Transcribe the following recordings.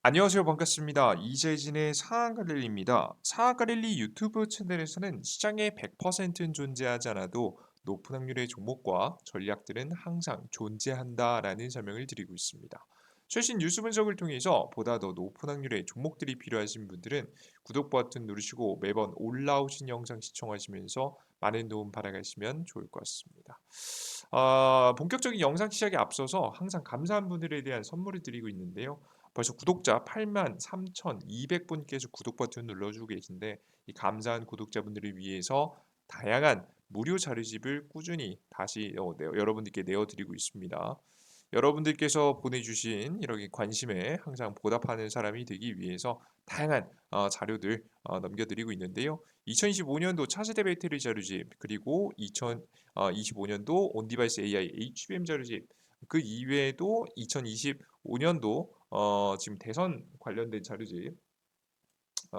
안녕하세요. 반갑습니다. 이재진의 상한가릴리입니다. 상한가릴리 유튜브 채널에서는 시장에 100%는 존재하지 않아도 높은 확률의 종목과 전략들은 항상 존재한다라는 설명을 드리고 있습니다. 최신 뉴스 분석을 통해서 보다 더 높은 확률의 종목들이 필요하신 분들은 구독 버튼 누르시고 매번 올라오신 영상 시청하시면서 많은 도움 받아가시면 좋을 것 같습니다. 본격적인 영상 시작에 앞서서 항상 감사한 분들에 대한 선물을 드리고 있는데요. 벌써 구독자 8만 3,200분께서 구독 버튼 눌러주고 계신데 이 감사한 구독자분들을 위해서 다양한 무료 자료집을 꾸준히 다시 여러분들께 내어드리고 있습니다. 여러분들께서 보내주신 이렇게 관심에 항상 보답하는 사람이 되기 위해서 다양한 자료들 넘겨드리고 있는데요. 2025년도 차세대 배터리 자료집 그리고 2025년도 온디바이스 AI HBM 자료집 그 이외에도 2025년도 지금 대선 관련된 자료집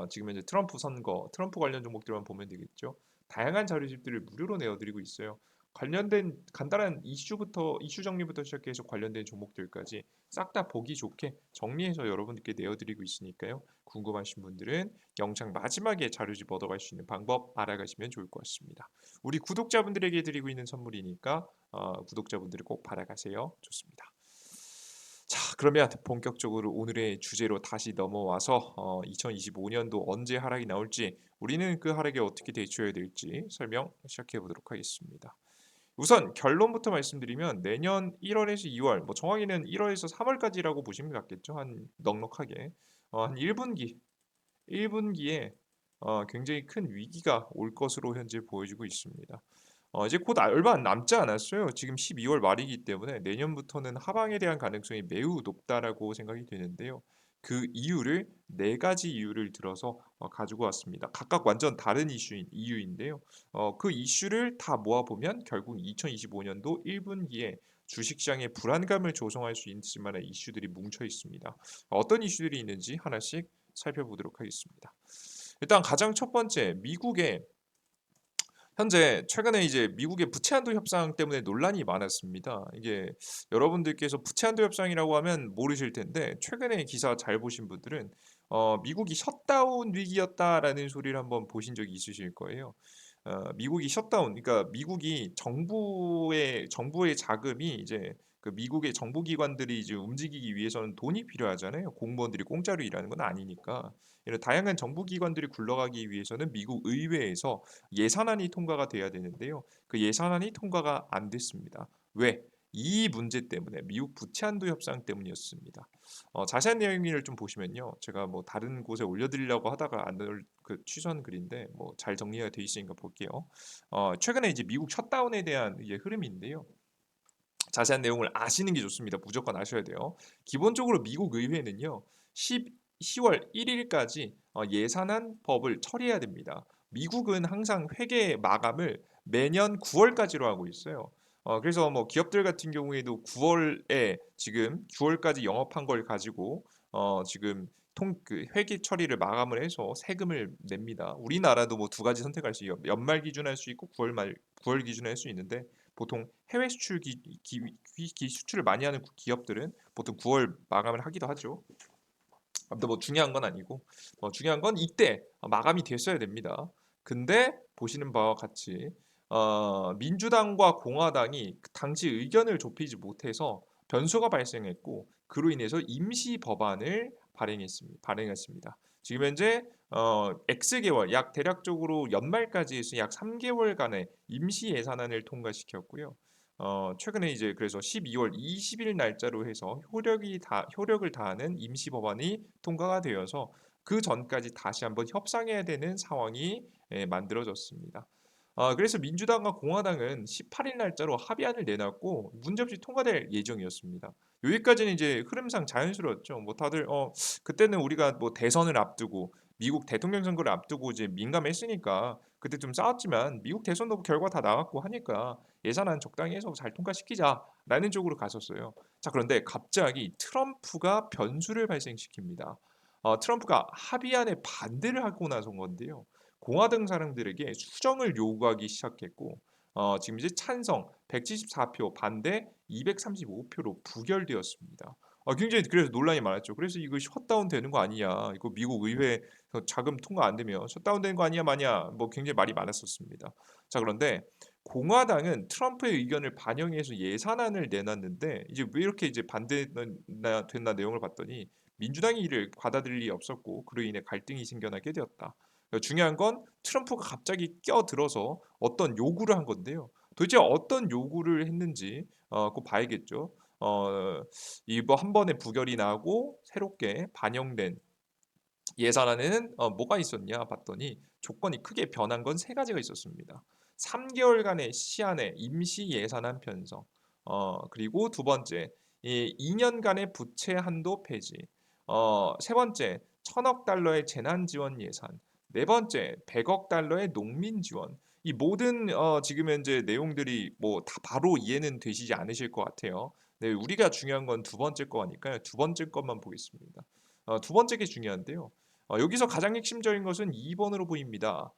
지금 현재 트럼프 선거, 트럼프 관련 종목들만 보면 되겠죠. 다양한 자료집들을 무료로 내어드리고 있어요. 관련된 간단한 이슈 정리부터 시작해서 관련된 종목들까지 싹 다 보기 좋게 정리해서 여러분들께 내어드리고 있으니까요. 궁금하신 분들은 영상 마지막에 자료집 얻어갈 수 있는 방법 알아가시면 좋을 것 같습니다. 우리 구독자분들에게 드리고 있는 선물이니까 구독자분들이 꼭 받아가세요. 좋습니다. 자, 그러면 본격적으로 오늘의 주제로 다시 넘어와서 2025년도 언제 하락이 나올지 우리는 그 하락에 어떻게 대처해야 될지 설명 시작해 보도록 하겠습니다. 우선 결론부터 말씀드리면 내년 1월에서 2월, 뭐 정확히는 1월에서 3월까지라고 보시면 맞겠죠. 한 넉넉하게 한 1분기에 굉장히 큰 위기가 올 것으로 현재 보여지고 있습니다. 이제 곧 얼마 남지 않았어요. 지금 12월 말이기 때문에 내년부터는 하방에 대한 가능성이 매우 높다라고 생각이 되는데요. 그 이유를 네 가지 이유를 들어서 가지고 왔습니다. 각각 완전 다른 이유인데요. 그 이슈를 다 모아보면 결국 2025년도 1분기에 주식시장의 불안감을 조성할 수 있을 만한 이슈들이 뭉쳐 있습니다. 어떤 이슈들이 있는지 하나씩 살펴보도록 하겠습니다. 일단 가장 첫 번째, 미국의 현재 최근에 이제 미국의 부채 한도 협상 때문에 논란이 많았습니다. 이게 여러분들께서 부채 한도 협상이라고 하면 모르실 텐데 최근에 기사 잘 보신 분들은 미국이 셧다운 위기였다라는 소리를 한번 보신 적이 있으실 거예요. 미국이 셧다운, 그러니까 미국이 정부의 자금이 이제 그 미국의 정부 기관들이 이제 움직이기 위해서는 돈이 필요하잖아요. 공무원들이 공짜로 일하는 건 아니니까. 이런 다양한 정부 기관들이 굴러가기 위해서는 미국 의회에서 예산안이 통과가 돼야 되는데요. 그 예산안이 통과가 안 됐습니다. 왜? 이 문제 때문에 미국 부채 한도 협상 때문이었습니다. 자세한 내용을 좀 보시면요. 제가 뭐 다른 곳에 올려드리려고 하다가 그 취소한 글인데 뭐 잘 정리가 돼 있으니까 볼게요. 최근에 이제 미국 셧다운에 대한 이제 흐름인데요. 자세한 내용을 아시는 게 좋습니다. 무조건 아셔야 돼요. 기본적으로 미국 의회는요. 10월 1일까지 예산안 법을 처리해야 됩니다. 미국은 항상 회계 마감을 매년 9월까지로 하고 있어요. 그래서 뭐 기업들 같은 경우에도 9월에 지금 9월까지 영업한 걸 가지고 지금 그 회계 처리를 마감을 해서 세금을 냅니다. 우리나라도 뭐 두 가지 선택할 수 있어요. 연말 기준 할 수 있고 9월 기준 할 수 있는데 보통 해외 수출을 많이 하는 기업들은 보통 9월 마감을 하기도 하죠. 아무튼 뭐 중요한 건 아니고 중요한 건 이때 마감이 됐어야 됩니다. 근데 보시는 바와 같이 민주당과 공화당이 당시 의견을 좁히지 못해서 변수가 발생했고 그로 인해서 임시 법안을 발행했습니다. 지금 현재 X개월 약 대략적으로 연말까지 해서 약 3개월간의 임시 예산안을 통과시켰고요. 최근에 이제 그래서 12월 20일 날짜로 해서 효력을 다하는 임시 법안이 통과가 되어서 그 전까지 다시 한번 협상해야 되는 상황이 만들어졌습니다. 그래서 민주당과 공화당은 18일 날짜로 합의안을 내놨고 문제없이 통과될 예정이었습니다. 여기까지는 이제 흐름상 자연스러웠죠. 뭐 다들 그때는 우리가 뭐 대선을 앞두고 미국 대통령 선거를 앞두고 이제 민감했으니까 그때 좀 싸웠지만 미국 대선도 결과 다 나왔고 하니까 예산안 적당히 해서 잘 통과시키자라는 쪽으로 갔었어요. 자, 그런데 갑자기 트럼프가 변수를 발생시킵니다. 트럼프가 합의안에 반대를 하고 나선 건데요. 공화당 사람들에게 수정을 요구하기 시작했고 지금 이제 찬성 174표, 반대 235표로 부결되었습니다. 굉장히 그래서 논란이 많았죠. 그래서 "이거 셧다운 되는 거 아니냐. 이거 미국 의회에서 자금 통과 안 되면 셧다운 되는 거 아니냐 마냐." 뭐 굉장히 말이 많았었습니다. 자 그런데 공화당은 트럼프의 의견을 반영해서 예산안을 내놨는데 이제 왜 이렇게 이제 반대나 됐나 내용을 봤더니 민주당이 이를 받아들일 리 없었고 그로 인해 갈등이 생겨나게 되었다. 중요한 건 트럼프가 갑자기 껴들어서 어떤 요구를 한 건데요. 도대체 어떤 요구를 했는지 꼭 봐야겠죠. 어 이거 한 번에 부결이 나고 새롭게 반영된 예산안에는 뭐가 있었냐 봤더니 조건이 크게 변한 건 세 가지가 있었습니다. 3개월간의 시한의 임시 예산안 편성. 그리고 두 번째, 이 2년간의 부채 한도 폐지. 세 번째, 1,000억 달러의 재난 지원 예산. 네 번째, 100억 달러의 농민 지원. 이 모든 지금 현재 내용들이 뭐 다 바로 이해는 되시지 않으실 것 같아요. 네, 우리가 중요한 건 두 번째 거니까요. 두 번째 것만 보겠습니다. 두 번째 게 중요한데요. 여기서 가장 핵심적인 것은 2번으로 보입니다.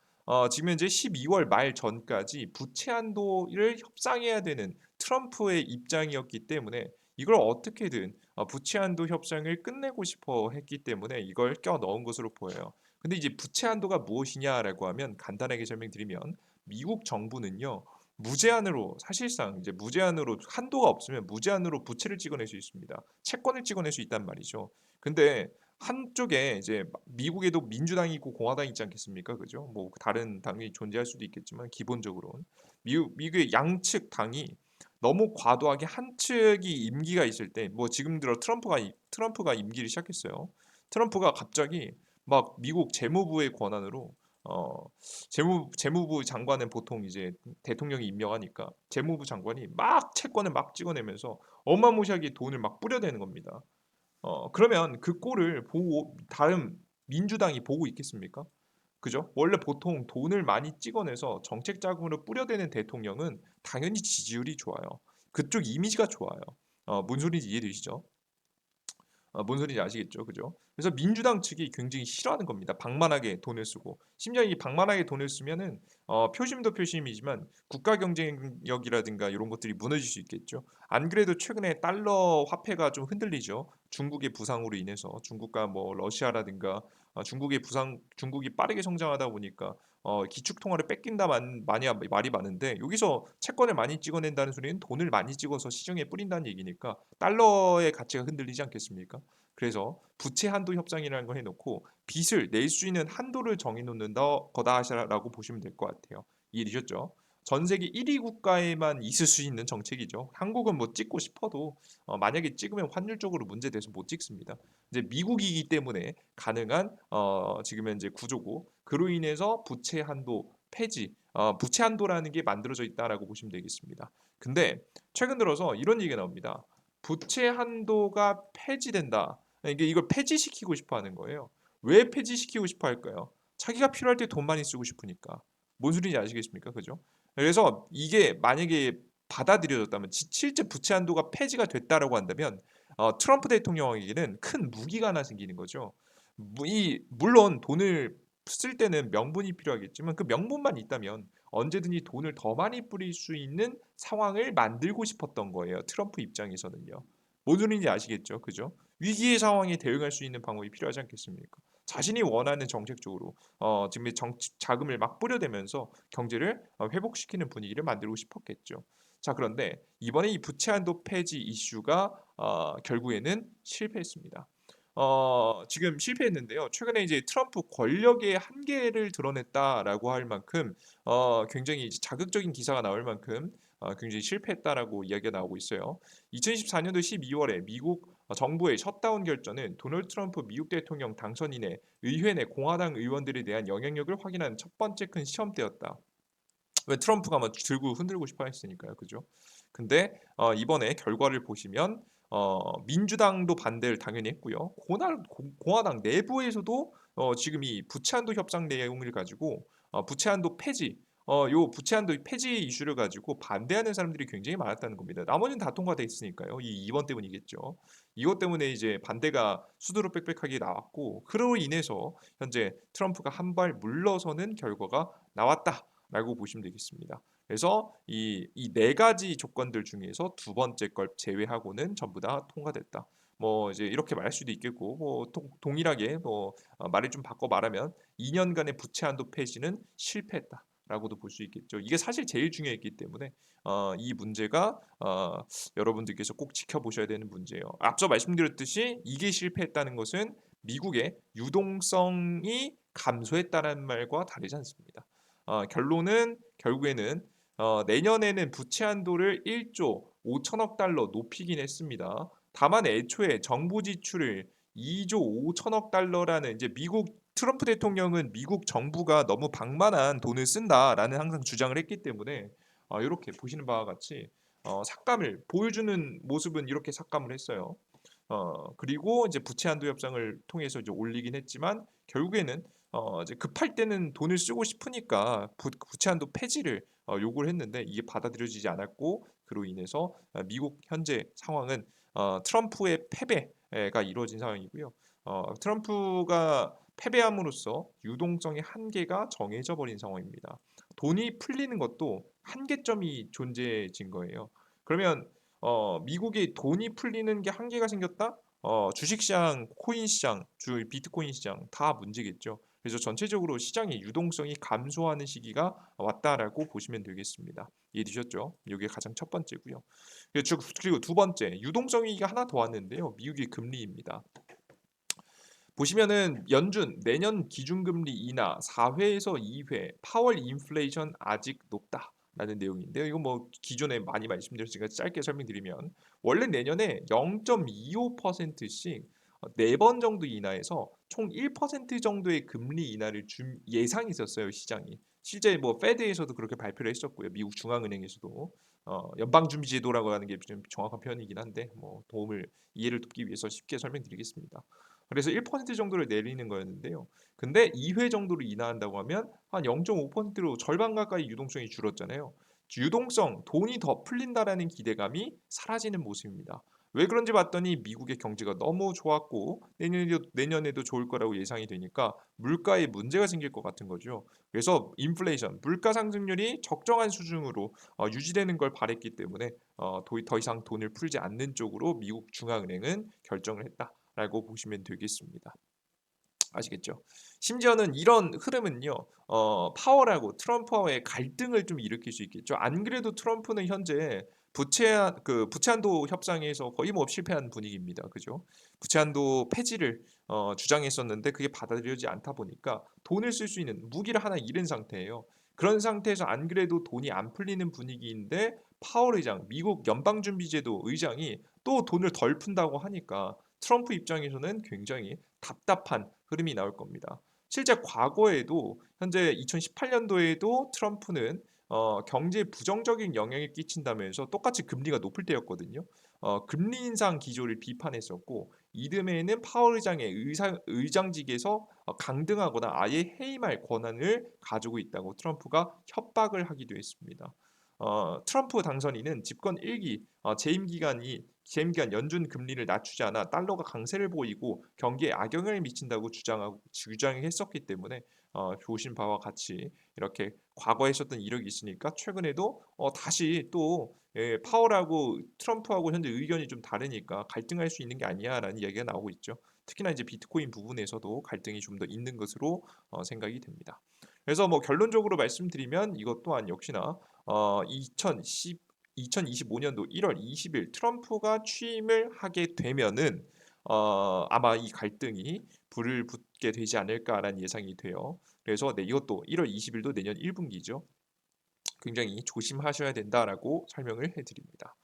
지금 현재 12월 말 전까지 부채 한도를 협상해야 되는 트럼프의 입장이었기 때문에 이걸 어떻게든 부채 한도 협상을 끝내고 싶어 했기 때문에 이걸 껴 넣은 것으로 보여요. 근데 이제 부채 한도가 무엇이냐라고 하면 간단하게 설명드리면 미국 정부는요. 무제한으로 사실상 이제 무제한으로 한도가 없으면 무제한으로 부채를 찍어낼 수 있습니다. 채권을 찍어낼 수 있단 말이죠. 근데 한쪽에 이제 미국에도 민주당이 있고 공화당이 있지 않겠습니까? 그죠? 뭐 다른 당이 존재할 수도 있겠지만 기본적으로는 미국의 양측 당이 너무 과도하게 한 측이 임기가 있을 때 뭐 지금 들어 트럼프가 임기를 시작했어요. 트럼프가 갑자기 막 미국 재무부의 권한으로 재무부 장관은 보통 이제 대통령이 임명하니까 재무부 장관이 막 채권을 막 찍어내면서 어마무시하게 돈을 막 뿌려대는 겁니다. 그러면 그 꼴을 보고 다른 민주당이 보고 있겠습니까? 그죠? 원래 보통 돈을 많이 찍어내서 정책 자금으로 뿌려대는 대통령은 당연히 지지율이 좋아요. 그쪽 이미지가 좋아요. 뭔 소리인지 이해되시죠? 뭔 소리인지 아시겠죠? 그죠? 그래서 민주당 측이 굉장히 싫어하는 겁니다. 방만하게 돈을 쓰고. 심지어 이 방만하게 돈을 쓰면은 표심도 표심이지만 국가 경쟁력이라든가 이런 것들이 무너질 수 있겠죠. 안 그래도 최근에 달러 화폐가 좀 흔들리죠. 중국의 부상으로 인해서 중국과 뭐 러시아라든가 중국이 빠르게 성장하다 보니까 기축 통화를 뺏긴다 많이 말이 많은데 여기서 채권을 많이 찍어낸다는 소리는 돈을 많이 찍어서 시중에 뿌린다는 얘기니까 달러의 가치가 흔들리지 않겠습니까? 그래서 부채 한도 협상이라는 걸 해놓고 빚을 낼 수 있는 한도를 정해놓는 거다라고 보시면 될 것 같아요. 이해되셨죠? 전 세계 1위 국가에만 있을 수 있는 정책이죠. 한국은 뭐 찍고 싶어도 만약에 찍으면 환율적으로 문제돼서 못 찍습니다. 이제 미국이기 때문에 가능한 지금 현재 구조고 그로 인해서 부채 한도 폐지, 부채 한도라는 게 만들어져 있다라고 보시면 되겠습니다. 근데 최근 들어서 이런 얘기가 나옵니다. 부채 한도가 폐지된다. 이게 이걸 폐지시키고 싶어 하는 거예요. 왜 폐지시키고 싶어 할까요? 자기가 필요할 때 돈 많이 쓰고 싶으니까. 뭔 소리인지 아시겠습니까? 그죠? 그래서 이게 만약에 받아들여졌다면 실제 부채 한도가 폐지가 됐다라고 한다면 트럼프 대통령에게는 큰 무기가 하나 생기는 거죠. 물론 돈을 쓸 때는 명분이 필요하겠지만 그 명분만 있다면 언제든지 돈을 더 많이 뿌릴 수 있는 상황을 만들고 싶었던 거예요. 트럼프 입장에서는요. 뭔 소리인지 아시겠죠? 그죠? 위기의 상황에 대응할 수 있는 방법이 필요하지 않겠습니까? 자신이 원하는 정책적으로 지금 자금을 막 뿌려대면서 경제를 회복시키는 분위기를 만들고 싶었겠죠. 자, 그런데 이번에 이 부채 한도 폐지 이슈가 결국에는 실패했습니다. 지금 실패했는데요. 최근에 이제 트럼프 권력의 한계를 드러냈다라고 할 만큼 굉장히 이제 자극적인 기사가 나올 만큼 굉장히 실패했다라고 이야기가 나오고 있어요. 2024년도 12월에 미국 정부의 셧다운 결정은 도널드 트럼프 미국 대통령 당선 인해 의회 내 공화당 의원들에 대한 영향력을 확인하는 첫 번째 큰 시험대였다. 왜 트럼프가 막 들고 흔들고 싶어 했으니까요. 그죠? 근데 이번에 결과를 보시면 민주당도 반대를 당연히 했고요. 공화당 내부에서도 지금 이 부채한도 협상 내용을 가지고 부채한도 폐지 요 부채한도 폐지 이슈를 가지고 반대하는 사람들이 굉장히 많았다는 겁니다. 나머지는 다 통과돼 있으니까요. 이 2번 때문이겠죠. 이것 때문에 이제 반대가 수두룩 빽빽하게 나왔고 그로 인해서 현재 트럼프가 한 발 물러서는 결과가 나왔다. 라고 보시면 되겠습니다. 그래서 이 네 가지 조건들 중에서 두 번째 걸 제외하고는 전부 다 통과됐다. 뭐 이제 이렇게 말할 수도 있겠고 뭐 동일하게 뭐 말을 좀 바꿔 말하면 2 년간의 부채 한도 폐지는 실패했다라고도 볼 수 있겠죠. 이게 사실 제일 중요했기 때문에 이 문제가 여러분들께서 꼭 지켜보셔야 되는 문제예요. 앞서 말씀드렸듯이 이게 실패했다는 것은 미국의 유동성이 감소했다는 말과 다르지 않습니다. 결론은 결국에는 내년에는 부채 한도를 1조 5천억 달러 높이긴 했습니다. 다만 애초에 정부 지출을 2조 5천억 달러라는 이제 미국 트럼프 대통령은 미국 정부가 너무 방만한 돈을 쓴다라는 항상 주장을 했기 때문에 이렇게 보시는 바와 같이 삭감을 보여주는 모습은 이렇게 삭감을 했어요. 그리고 이제 부채 한도 협상을 통해서 이제 올리긴 했지만 결국에는 이제 급할 때는 돈을 쓰고 싶으니까 부채 한도 폐지를 요구를 했는데 이게 받아들여지지 않았고 그로 인해서 미국 현재 상황은 트럼프의 패배가 이루어진 상황이고요. 트럼프가 패배함으로써 유동성의 한계가 정해져 버린 상황입니다. 돈이 풀리는 것도 한계점이 존재해진 거예요. 그러면 미국이 돈이 풀리는 게 한계가 생겼다? 주식시장, 코인 시장, 비트코인 시장 다 문제겠죠. 그래서 전체적으로 시장의 유동성이 감소하는 시기가 왔다라고 보시면 되겠습니다. 이해되셨죠? 이게 가장 첫 번째고요. 그리고 두 번째, 유동성 위기가 하나 더 왔는데요. 미국의 금리입니다. 보시면은 연준 내년 기준금리 인하 4회에서 2회 파월 인플레이션 아직 높다라는 내용인데요. 이거 뭐 기존에 많이 말씀드렸으니까 짧게 설명드리면 원래 내년에 0.25%씩 4번 정도 인하해서 총 1% 정도의 금리 인하를 준 예상이 있었어요, 시장이. 실제 뭐 페드에서도 그렇게 발표를 했었고요. 미국 중앙은행에서도 연방준비제도라고 하는 게 좀 정확한 표현이긴 한데 뭐 도움을 이해를 돕기 위해서 쉽게 설명드리겠습니다. 그래서 1% 정도를 내리는 거였는데요. 근데 2회 정도로 인하한다고 하면 한 0.5%로 절반 가까이 유동성이 줄었잖아요. 유동성, 돈이 더 풀린다라는 기대감이 사라지는 모습입니다. 왜 그런지 봤더니 미국의 경제가 너무 좋았고 내년에도 좋을 거라고 예상이 되니까 물가에 문제가 생길 것 같은 거죠. 그래서 인플레이션, 물가 상승률이 적정한 수준으로 유지되는 걸 바랬기 때문에 더 이상 돈을 풀지 않는 쪽으로 미국 중앙은행은 결정을 했다. 라고 보시면 되겠습니다. 아시겠죠? 심지어는 이런 흐름은요, 파월하고 트럼프와의 갈등을 좀 일으킬 수 있겠죠. 안 그래도 트럼프는 현재 부채한도 협상에서 거의 뭐 실패한 분위기입니다. 그죠? 부채한도 폐지를 주장했었는데 그게 받아들여지지 않다 보니까 돈을 쓸 수 있는 무기를 하나 잃은 상태예요. 그런 상태에서 안 그래도 돈이 안 풀리는 분위기인데 파월 의장, 미국 연방준비제도 의장이 또 돈을 덜 푼다고 하니까 트럼프 입장에서는 굉장히 답답한 흐름이 나올 겁니다. 실제 과거에도 현재 2018년도에도 트럼프는 경제에 부정적인 영향을 끼친다면서 똑같이 금리가 높을 때였거든요. 금리 인상 기조를 비판했었고 이듬해에는 파월 의장의 의장직에서 강등하거나 아예 해임할 권한을 가지고 있다고 트럼프가 협박을 하기도 했습니다. 트럼프 당선인은 집권 1기 재임 기간 연준 금리를 낮추지 않아 달러가 강세를 보이고 경기에 악영향을 미친다고 주장했었기 때문에 보신 바와 같이 이렇게 과거에 있었던 이력이 있으니까 최근에도 다시 또 파월하고 트럼프하고 현재 의견이 좀 다르니까 갈등할 수 있는 게 아니야라는 이야기가 나오고 있죠. 특히나 이제 비트코인 부분에서도 갈등이 좀 더 있는 것으로 생각이 됩니다. 그래서 뭐 결론적으로 말씀드리면 이것 또한 역시나 2025년도 1월 20일 트럼프가 취임을 하게 되면은 아마 이 갈등이 불을 붙게 되지 않을까라는 예상이 돼요. 그래서 네, 이것도 1월 20일도 내년 1분기죠. 굉장히 조심하셔야 된다라고 설명을 해드립니다.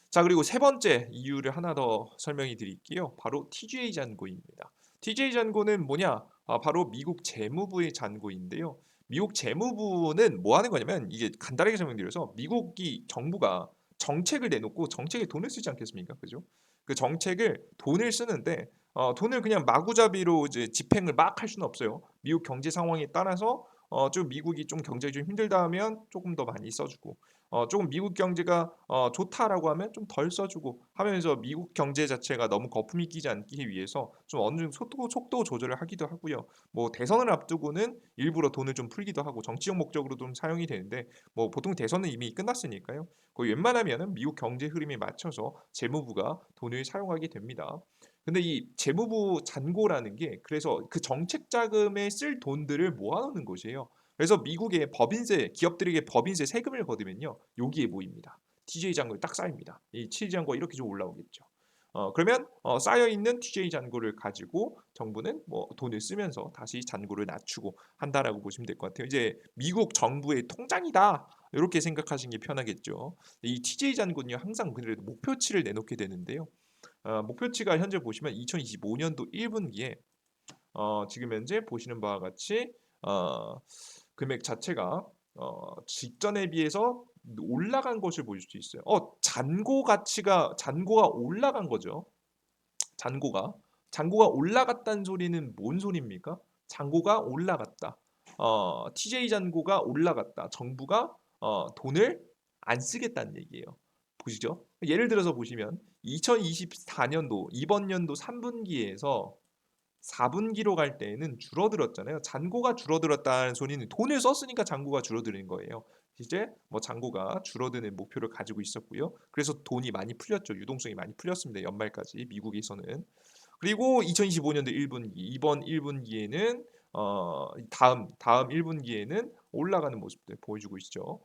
자, 그리고 세 번째 이유를 하나 더 설명해 드릴게요. 바로 TGA 잔고입니다. TGA 잔고는 뭐냐? 바로 미국 재무부의 잔고인데요. 미국 재무부는 뭐 하는 거냐면 이게 간단하게 설명드려서 미국이 정부가 정책을 내놓고 정책에 돈을 쓰지 않겠습니까? 그죠? 그 정책을 돈을 쓰는데 돈을 그냥 마구잡이로 이제 집행을 막 할 수는 없어요. 미국 경제 상황에 따라서 좀 미국이 좀 경제가 좀 힘들다 하면 조금 더 많이 써주고 조금 미국 경제가 좋다라고 하면 좀 덜 써주고 하면서 미국 경제 자체가 너무 거품이 끼지 않기 위해서 좀 어느 정도 속도 조절을 하기도 하고요. 뭐 대선을 앞두고는 일부러 돈을 좀 풀기도 하고 정치적 목적으로 좀 사용이 되는데 뭐 보통 대선은 이미 끝났으니까요. 거의 웬만하면은 미국 경제 흐름에 맞춰서 재무부가 돈을 사용하게 됩니다. 근데 이 재무부 잔고라는 게 그래서 그 정책 자금에 쓸 돈들을 모아 놓는 곳이에요. 그래서 미국의 법인세 기업들에게 법인세 세금을 거두면요. 여기에 모입니다. TJ 잔고에 딱 쌓입니다. 이 TJ 잔고가 이렇게 좀 올라오겠죠. 그러면 쌓여 있는 TJ 잔고를 가지고 정부는 뭐 돈을 쓰면서 다시 잔고를 낮추고 한다라고 보시면 될 것 같아요. 이제 미국 정부의 통장이다. 이렇게 생각하시는 게 편하겠죠. 이 TJ 잔고는요. 항상 그래도 목표치를 내놓게 되는데요. 목표치가 현재 보시면 2025년도 1분기에 지금 현재 보시는 바와 같이 어, 금액 자체가 직전에 비해서 올라간 것을 보실 수 있어요. 잔고가 올라간 거죠. 잔고가 잔고가 올라갔다는 소리는 뭔 소리입니까? 잔고가 올라갔다. TJ 잔고가 올라갔다. 정부가 돈을 안 쓰겠다는 얘기예요. 보시죠. 예를 들어서 보시면 2024년도 이번 연도 3분기에서 4분기로 갈 때에는 줄어들었잖아요. 잔고가 줄어들었다는 소리는 돈을 썼으니까 잔고가 줄어드는 거예요. 이제 뭐 잔고가 줄어드는 목표를 가지고 있었고요. 그래서 돈이 많이 풀렸죠. 유동성이 많이 풀렸습니다. 연말까지 미국에서는. 그리고 2025년도 1분기, 이번 1분기에는 다음 1분기에는 올라가는 모습들 보여주고 있죠.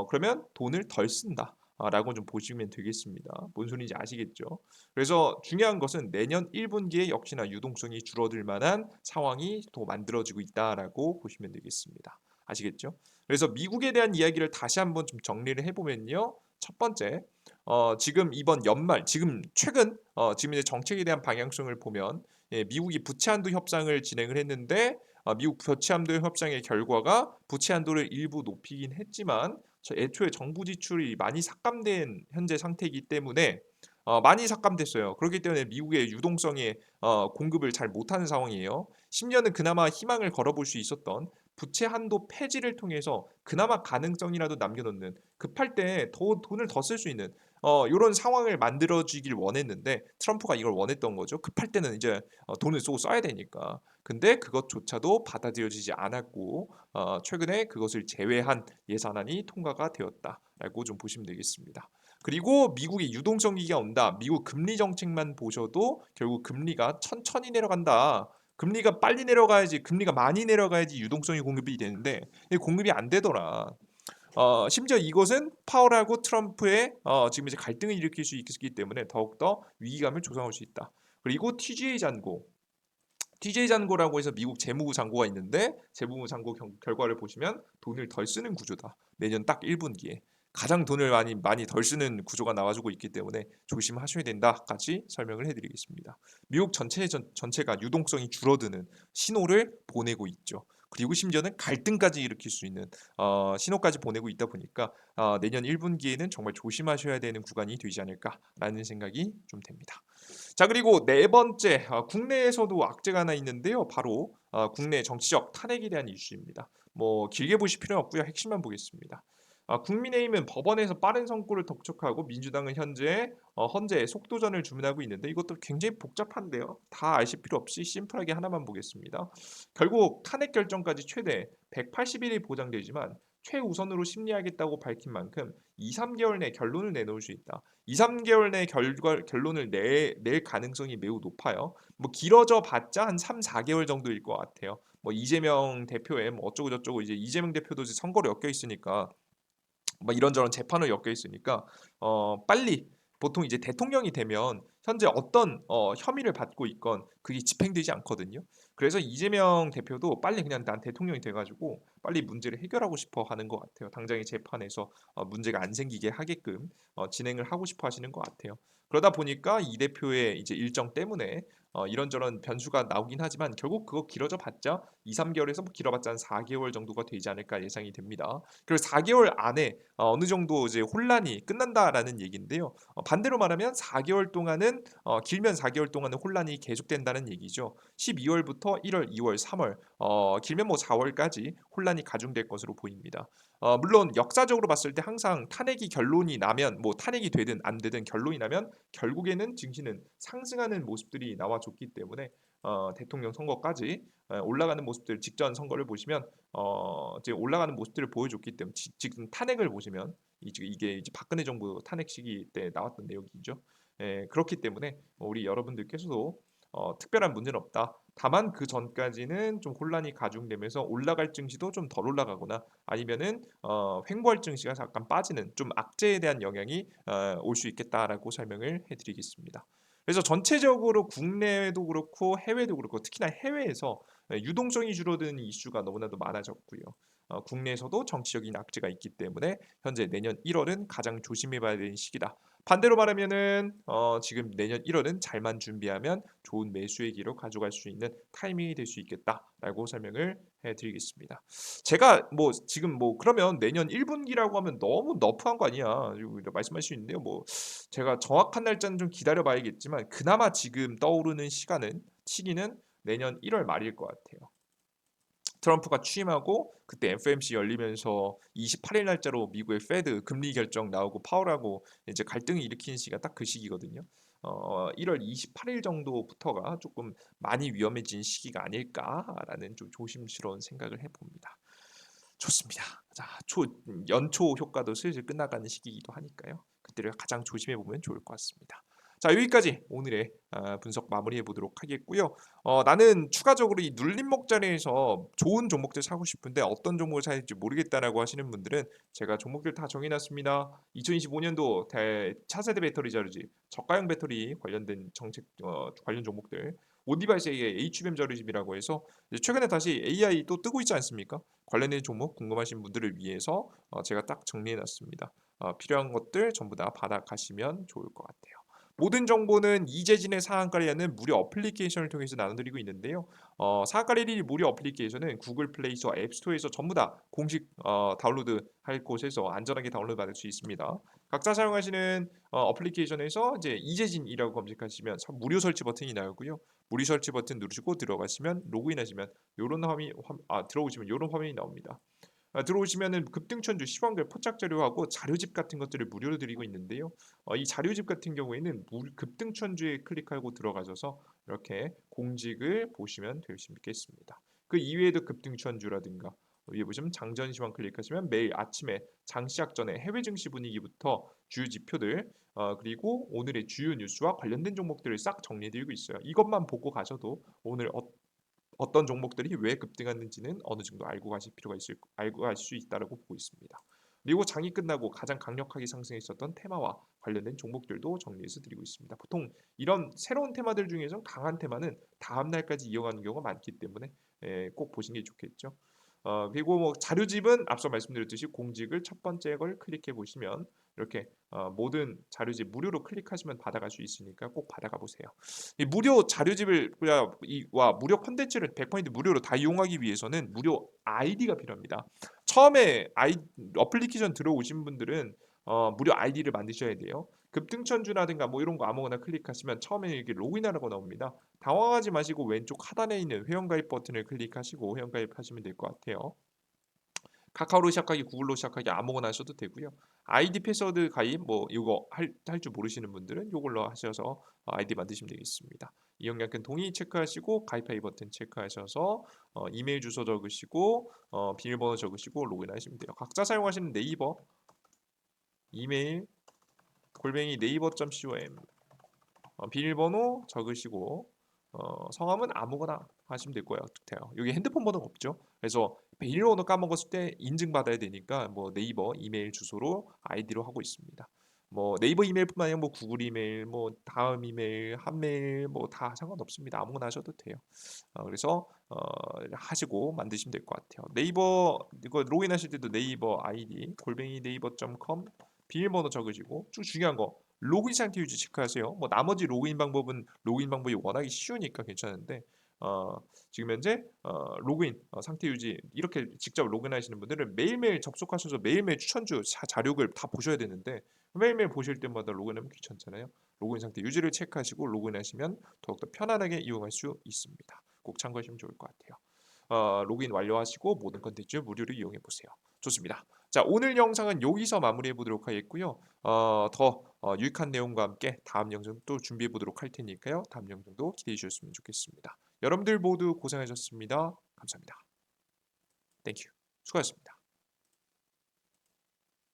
그러면 돈을 덜 쓴다. 라고 좀 보시면 되겠습니다. 뭔 소리인지 아시겠죠? 그래서 중요한 것은 내년 1분기에 역시나 유동성이 줄어들 만한 상황이 또 만들어지고 있다라고 보시면 되겠습니다. 아시겠죠? 그래서 미국에 대한 이야기를 다시 한번 좀 정리를 해보면요. 첫 번째, 지금 이번 연말, 지금 이제 정책에 대한 방향성을 보면 미국이 부채 한도 협상을 진행을 했는데 미국 부채 한도 협상의 결과가 부채 한도를 일부 높이긴 했지만 애초에 정부 지출이 많이 삭감된 현재 상태이기 때문에 많이 삭감됐어요. 그렇기 때문에 미국의 유동성에 공급을 잘 못하는 상황이에요. 심지어는 그나마 희망을 걸어볼 수 있었던 부채 한도 폐지를 통해서 그나마 가능성이라도 남겨놓는 급할 때 더 돈을 더 쓸 수 있는 이런 상황을 만들어지길 원했는데 트럼프가 이걸 원했던 거죠. 급할 때는 이제 돈을 쏘고 써야 되니까. 근데 그것조차도 받아들여지지 않았고 최근에 그것을 제외한 예산안이 통과가 되었다라고 좀 보시면 되겠습니다. 그리고 미국의 유동성 위기가 온다. 미국 금리 정책만 보셔도 결국 금리가 천천히 내려간다. 금리가 빨리 내려가야지, 금리가 많이 내려가야지 유동성이 공급이 되는데 공급이 안 되더라. 심지어 이것은 파월하고 트럼프의 지금 이제 갈등을 일으킬 수 있기 때문에 더욱더 위기감을 조성할 수 있다. 그리고 TJ 잔고라고 해서 미국 재무부 잔고가 있는데 재무부 잔고 결과를 보시면 돈을 덜 쓰는 구조다. 내년 딱 1분기에 가장 돈을 많이 덜 쓰는 구조가 나와주고 있기 때문에 조심하셔야 된다까지 설명을 해드리겠습니다. 미국 전체가 유동성이 줄어드는 신호를 보내고 있죠. 그리고 심지어는 갈등까지 일으킬 수 있는 신호까지 보내고 있다 보니까 내년 1분기에는 정말 조심하셔야 되는 구간이 되지 않을까라는 생각이 좀 됩니다. 자, 그리고 네 번째, 국내에서도 악재가 하나 있는데요. 바로 국내 정치적 탄핵에 대한 이슈입니다. 뭐 길게 보실 필요는 없고요. 핵심만 보겠습니다. 국민의힘은 법원에서 빠른 선고를 독촉하고 민주당은 현재 헌재 속도전을 주문하고 있는데 이것도 굉장히 복잡한데요. 다 아실 필요 없이 심플하게 하나만 보겠습니다. 결국 탄핵 결정까지 최대 180일이 보장되지만 최우선으로 심리하겠다고 밝힌 만큼 2, 3개월 내 결론을 내놓을 수 있다. 2, 3개월 내 결론을 낼 가능성이 매우 높아요. 뭐 길어져 봤자 한 3, 4개월 정도일 것 같아요. 뭐 이재명 대표의 뭐 어쩌고 저쩌고 이제 이재명 대표도 이제 선거로 엮여 있으니까 뭐 이런저런 재판을 엮여 있으니까 빨리 보통 이제 대통령이 되면 현재 어떤 혐의를 받고 있건 그게 집행되지 않거든요. 그래서 이재명 대표도 빨리 그냥 난 대통령이 돼가지고 빨리 문제를 해결하고 싶어 하는 것 같아요. 당장의 재판에서 문제가 안 생기게 하게끔 진행을 하고 싶어 하시는 것 같아요. 그러다 보니까 이 대표의 이제 일정 때문에 이런저런 변수가 나오긴 하지만 결국 그거 길어져 봤자 2, 3개월에서 뭐 길어봤자 한 4개월 정도가 되지 않을까 예상이 됩니다. 그리고 4개월 안에 어느 정도 이제 혼란이 끝난다라는 얘기인데요. 반대로 말하면 4개월 동안은 길면 4개월 동안은 혼란이 계속된다는 얘기죠. 12월부터 1월, 2월, 3월, 길면 뭐 4월까지 혼란이 가중될 것으로 보입니다. 물론 역사적으로 봤을 때 항상 탄핵이 결론이 나면 뭐 탄핵이 되든 안 되든 결론이 나면 결국에는 증시는 상승하는 모습들이 나와줬기 때문에 대통령 선거까지 올라가는 모습들 직전 선거를 보시면 이제 올라가는 모습들을 보여줬기 때문에 지금 탄핵을 보시면 이게 이제 박근혜 정부 탄핵 시기 때 나왔던 내용이죠. 그렇기 때문에 우리 여러분들께서도 특별한 문제는 없다. 다만 그 전까지는 좀 혼란이 가중되면서 올라갈 증시도 좀 덜 올라가거나 아니면은 횡보할 증시가 잠깐 빠지는 좀 악재에 대한 영향이 올 수 있겠다라고 설명을 해드리겠습니다. 그래서 전체적으로 국내도 그렇고 해외도 그렇고 특히나 해외에서 유동성이 줄어드는 이슈가 너무나도 많아졌고요. 국내에서도 정치적인 악재가 있기 때문에 현재 내년 1월은 가장 조심해봐야 되는 시기다. 반대로 말하면은 지금 내년 1월은 잘만 준비하면 좋은 매수의 기로 가져갈 수 있는 타이밍이 될 수 있겠다라고 설명을 해드리겠습니다. 제가 뭐 지금 뭐 그러면 내년 1분기라고 하면 너무 너프한 거 아니야? 이렇게 말씀할 수 있는데요. 뭐 제가 정확한 날짜는 좀 기다려 봐야겠지만 그나마 지금 떠오르는 시기는 내년 1월 말일 것 같아요. 트럼프가 취임하고 그때 FOMC 열리면서 28일 날짜로 미국의 페드 금리 결정 나오고 파월하고 이제 갈등을 일으키는 시기가 딱 그 시기거든요. 1월 28일 정도부터가 조금 많이 위험해진 시기가 아닐까라는 좀 조심스러운 생각을 해봅니다. 좋습니다. 자, 연초 효과도 슬슬 끝나가는 시기이기도 하니까요. 그때를 가장 조심해 보면 좋을 것 같습니다. 자, 여기까지 오늘의 분석 마무리해 보도록 하겠고요. 나는 추가적으로 이 눌림목 자리에서 좋은 종목들 사고 싶은데 어떤 종목을 사야 할지 모르겠다라고 하시는 분들은 제가 종목들 다 정해놨습니다. 2025년도 차세대 배터리 자르지, 저가형 배터리 관련된 정책 관련 종목들, 온디바이스의 HBM 자르집이라고 해서 최근에 다시 AI 또 뜨고 있지 않습니까? 관련된 종목 궁금하신 분들을 위해서 제가 딱 정리해놨습니다. 필요한 것들 전부 다 받아가시면 좋을 것 같아요. 모든 정보는 이재진의 상한가리라는 무료 어플리케이션을 통해서 나눠드리고 있는데요. 상한가리 1일 무료 어플리케이션은 구글 플레이 스토어, 앱 스토어에서 전부 다 공식 다운로드 할 곳에서 안전하게 다운로드 받을 수 있습니다. 각자 사용하시는 어플리케이션에서 이제 이재진이라고 검색하시면 무료 설치 버튼이 나오고요. 무료 설치 버튼 누르시고 들어가시면 로그인하시면 들어오시면 이런 화면이 나옵니다. 들어오시면은 급등천주 시황별 포착 자료하고 자료집 같은 것들을 무료로 드리고 있는데요. 이 자료집 같은 경우에는 급등천주에 클릭하고 들어가셔서 이렇게 공직을 보시면 될 수 있겠습니다. 그 이외에도 급등천주라든가 위에 보시면 장전 시황 클릭하시면 매일 아침에 장 시작 전에 해외 증시 분위기부터 주요 지표들 그리고 오늘의 주요 뉴스와 관련된 종목들을 싹 정리해드리고 있어요. 이것만 보고 가셔도 오늘 어떤 종목들이 왜 급등했는지는 어느 정도 알고 갈 수 있다라고 보고 있습니다. 그리고 장이 끝나고 가장 강력하게 상승했었던 테마와 관련된 종목들도 정리해서 드리고 있습니다. 보통 이런 새로운 테마들 중에서 강한 테마는 다음 날까지 이어가는 경우가 많기 때문에 꼭 보시는 게 좋겠죠. 그리고 뭐 자료집은 앞서 말씀드렸듯이 공직을 첫 번째 걸 클릭해 보시면 이렇게 모든 자료집 무료로 클릭하시면 받아갈 수 있으니까 꼭 받아가 보세요. 이 무료 자료집을 와 무료 콘텐츠를 100% 무료로 다 이용하기 위해서는 무료 아이디가 필요합니다. 처음에 어플리케이션 들어오신 분들은 무료 아이디를 만드셔야 돼요. 급등천주라든가 뭐 이런 거 아무거나 클릭하시면 처음에 이렇게 로그인하라고 나옵니다. 당황하지 마시고 왼쪽 하단에 있는 회원가입 버튼을 클릭하시고 회원가입하시면 될 것 같아요. 카카오로 시작하기, 구글로 시작하기 아무거나 하셔도 되고요. 아이디 패스워드 가입 뭐 이거 할 줄 모르시는 분들은 이걸로 하셔서 아이디 만드시면 되겠습니다. 이용량권 동의 체크하시고 가입하기 버튼 체크하셔서 이메일 주소 적으시고 비밀번호 적으시고 로그인하시면 돼요. 각자 사용하시는 네이버 이메일 골뱅이 네이버.com 비밀번호 적으시고 성함은 아무거나 하시면 될 거예요. 돼요. 여기 핸드폰 번호가 없죠. 그래서 비밀번호 까먹었을 때 인증받아야 되니까 뭐 네이버 이메일 주소로 아이디로 하고 있습니다. 뭐 네이버 이메일뿐만 아니라 뭐 구글 이메일, 뭐 다음 이메일, 한메일 뭐 다 상관없습니다. 아무거나 하셔도 돼요. 그래서 하시고 만드시면 될 것 같아요. 네이버 이거 로그인하실 때도 네이버 아이디 골뱅이 네이버.com 비밀번호 적으시고 쭉 중요한 거 로그인 상태 유지 체크하세요. 뭐 나머지 로그인 방법이 워낙에 쉬우니까 괜찮은데 어, 지금 현재 로그인 상태 유지 이렇게 직접 로그인하시는 분들은 매일매일 접속하셔서 매일매일 추천주 자료를 다 보셔야 되는데 매일매일 보실 때마다 로그인하면 귀찮잖아요. 로그인 상태 유지를 체크하시고 로그인하시면 더욱더 편안하게 이용할 수 있습니다. 꼭 참고하시면 좋을 것 같아요. 로그인 완료하시고 모든 컨텐츠 무료로 이용해 보세요. 좋습니다. 자, 오늘 영상은 여기서 마무리해 보도록 하겠고요. 더 유익한 내용과 함께 다음 영상 또 준비해 보도록 할 테니까요. 다음 영상도 기대해 주셨으면 좋겠습니다. 여러분들 모두 고생하셨습니다. 감사합니다. 땡큐. 수고하셨습니다.